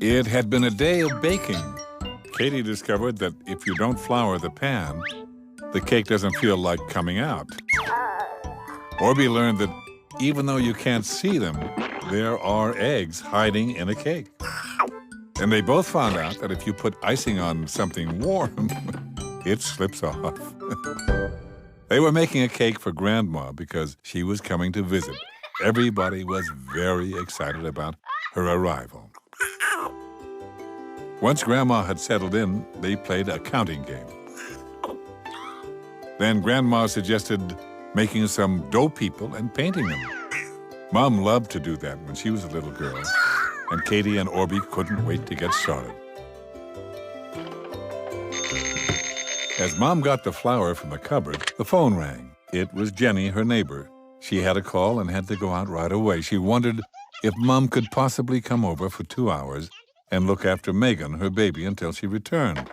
It had been a day of baking. Katie discovered that if you don't flour the pan, the cake doesn't feel like coming out. Orbie learned that even though you can't see them, there are eggs hiding in a cake. And they both found out that if you put icing on something warm, it slips off. They were making a cake for Grandma because she was coming to visit. Everybody was very excited about her arrival. Once Grandma had settled in, they played a counting game. Then Grandma suggested making some dough people and painting them. Mom loved to do that when she was a little girl, and Katie and Orbie couldn't wait to get started. As Mom got the flour from the cupboard, the phone rang. It was Jenny, her neighbor. She had a call and had to go out right away. She wondered if Mom could possibly come over for 2 hours and look after Megan, her baby, until she returned.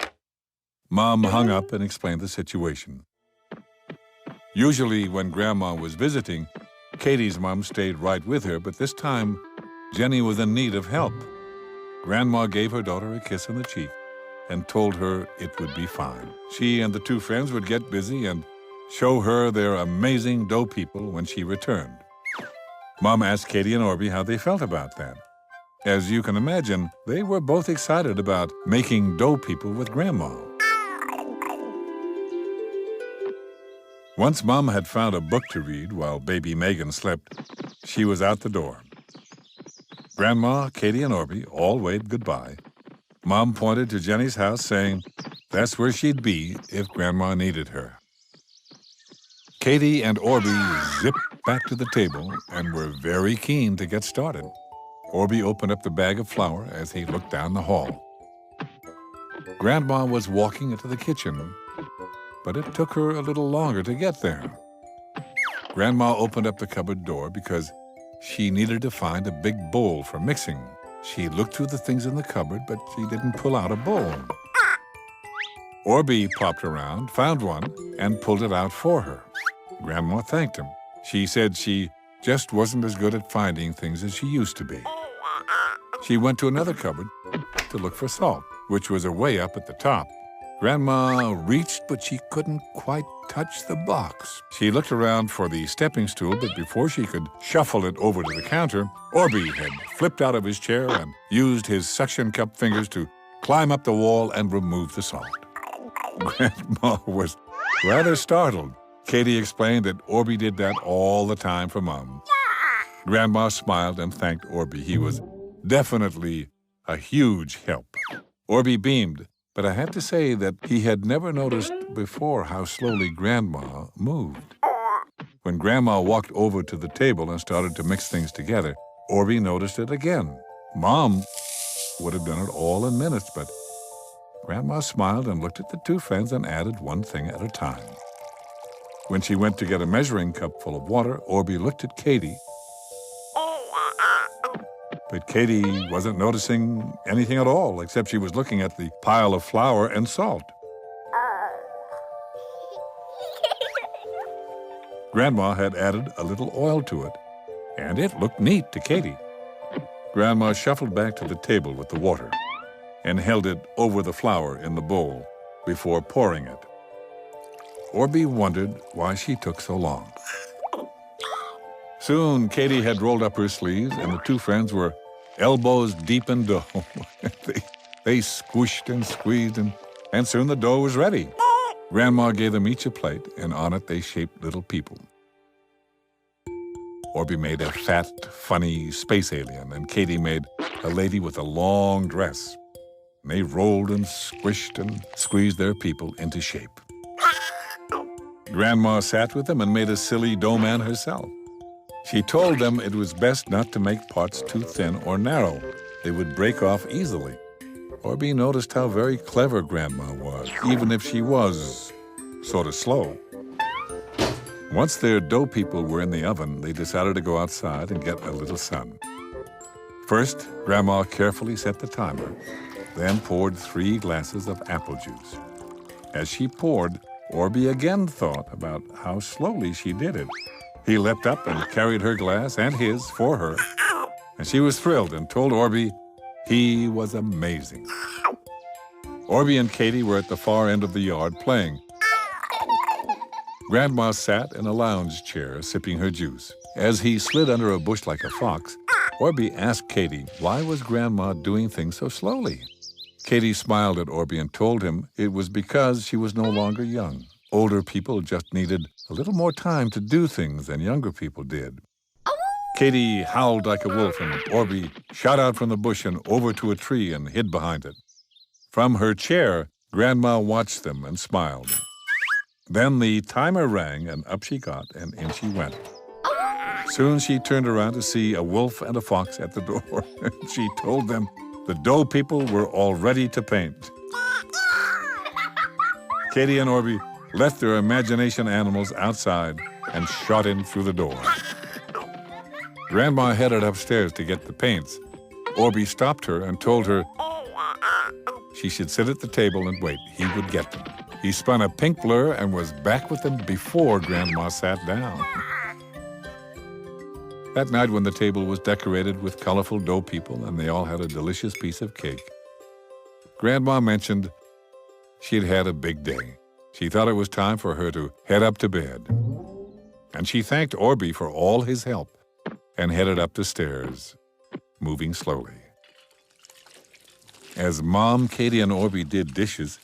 Mom hung up and explained the situation. Usually when Grandma was visiting, Katie's mom stayed right with her, but this time, Jenny was in need of help. Grandma gave her daughter a kiss on the cheek and told her it would be fine. She and the two friends would get busy and show her their amazing dough people when she returned. Mom asked Katie and Orbie how they felt about that. As you can imagine, they were both excited about making dough people with Grandma. Once Mom had found a book to read while baby Megan slept, she was out the door. Grandma, Katie, and Orbie all waved goodbye. Mom pointed to Jenny's house, saying that's where she'd be if Grandma needed her. Katie and Orbie zipped back to the table and were very keen to get started. Orbie opened up the bag of flour as he looked down the hall. Grandma was walking into the kitchen, but it took her a little longer to get there. Grandma opened up the cupboard door because she needed to find a big bowl for mixing. She looked through the things in the cupboard, but she didn't pull out a bowl. Orbie popped around, found one, and pulled it out for her. Grandma thanked him. She said she just wasn't as good at finding things as she used to be. She went to another cupboard to look for salt, which was way up at the top. Grandma reached, but she couldn't quite touch the box. She looked around for the stepping stool, but before she could shuffle it over to the counter, Orbie had flipped out of his chair and used his suction cup fingers to climb up the wall and remove the salt. Grandma was rather startled. Katie explained that Orbie did that all the time for Mom. Grandma smiled and thanked Orbie. He was definitely a huge help. Orbie beamed, but I have to say that he had never noticed before how slowly Grandma moved. When Grandma walked over to the table and started to mix things together, Orbie noticed it again. Mom would have done it all in minutes, but Grandma smiled and looked at the two friends and added one thing at a time. When she went to get a measuring cup full of water, Orbie looked at Katie. But Katie wasn't noticing anything at all, except she was looking at the pile of flour and salt. Grandma had added a little oil to it, and it looked neat to Katie. Grandma shuffled back to the table with the water and held it over the flour in the bowl before pouring it. Orbie wondered why she took so long. Soon, Katie had rolled up her sleeves, and the two friends were elbows deep in dough. They squished and squeezed, and soon the dough was ready. Grandma gave them each a plate, and on it they shaped little people. Orbie made a fat, funny space alien, and Katie made a lady with a long dress. And they rolled and squished and squeezed their people into shape. Grandma sat with them and made a silly dough man herself. She told them it was best not to make parts too thin or narrow. They would break off easily. Orbie noticed how very clever Grandma was, even if she was sort of slow. Once their dough people were in the oven, they decided to go outside and get a little sun. First, Grandma carefully set the timer, then poured 3 glasses of apple juice. As she poured, Orbie again thought about how slowly she did it. He leapt up and carried her glass and his for her, and she was thrilled and told Orbie He was amazing. Orbie and Katie were at the far end of the yard playing. Grandma sat in a lounge chair sipping her juice. As he slid under a bush like a fox, Orbie asked Katie why was Grandma doing things so slowly. Katie smiled at Orbie and told him it was because she was no longer young. Older people just needed a little more time to do things than younger people did. Katie howled like a wolf, and Orbie shot out from the bush and over to a tree and hid behind it. From her chair, Grandma watched them and smiled. Then the timer rang, and up she got, and in she went. Soon she turned around to see a wolf and a fox at the door. She told them the dough people were all ready to paint. Katie and Orbie left their imagination animals outside and shot in through the door. Grandma headed upstairs to get the paints. Orbie stopped her and told her she should sit at the table and wait. He would get them. He spun a pink blur and was back with them before Grandma sat down. That night when the table was decorated with colorful dough people and they all had a delicious piece of cake, Grandma mentioned she'd had a big day. She thought it was time for her to head up to bed. And she thanked Orbie for all his help and headed up the stairs, moving slowly. As Mom, Katie, and Orbie did dishes,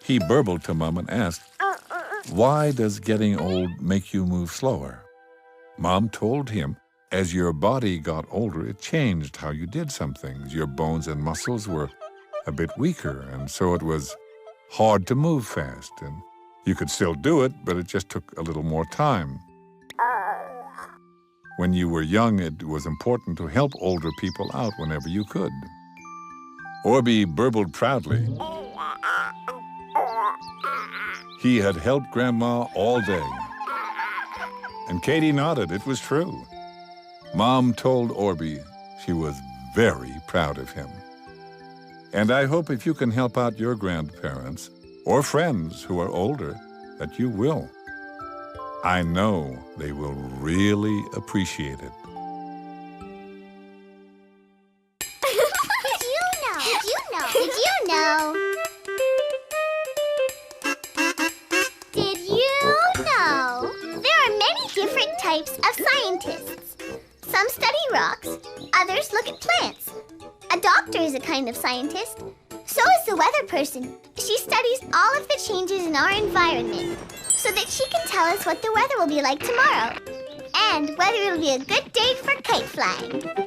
he burbled to Mom and asked, "Why does getting old make you move slower?" Mom told him, as your body got older, it changed how you did some things. Your bones and muscles were a bit weaker, and so it was hard to move fast. And you could still do it, but it just took a little more time. When you were young, it was important to help older people out whenever you could. Orbie burbled proudly. He had helped Grandma all day. And Katie nodded. It was true. Mom told Orbie she was very proud of him. And I hope if you can help out your grandparents or friends who are older, that you will. I know they will really appreciate it. Did you know? Did you know? Did you know? Did you know? There are many different types of scientists. Some study rocks, others look at plants. A doctor is a kind of scientist. So is the weather person. She studies all of the changes in our environment so that she can tell us what the weather will be like tomorrow and whether it will be a good day for kite flying.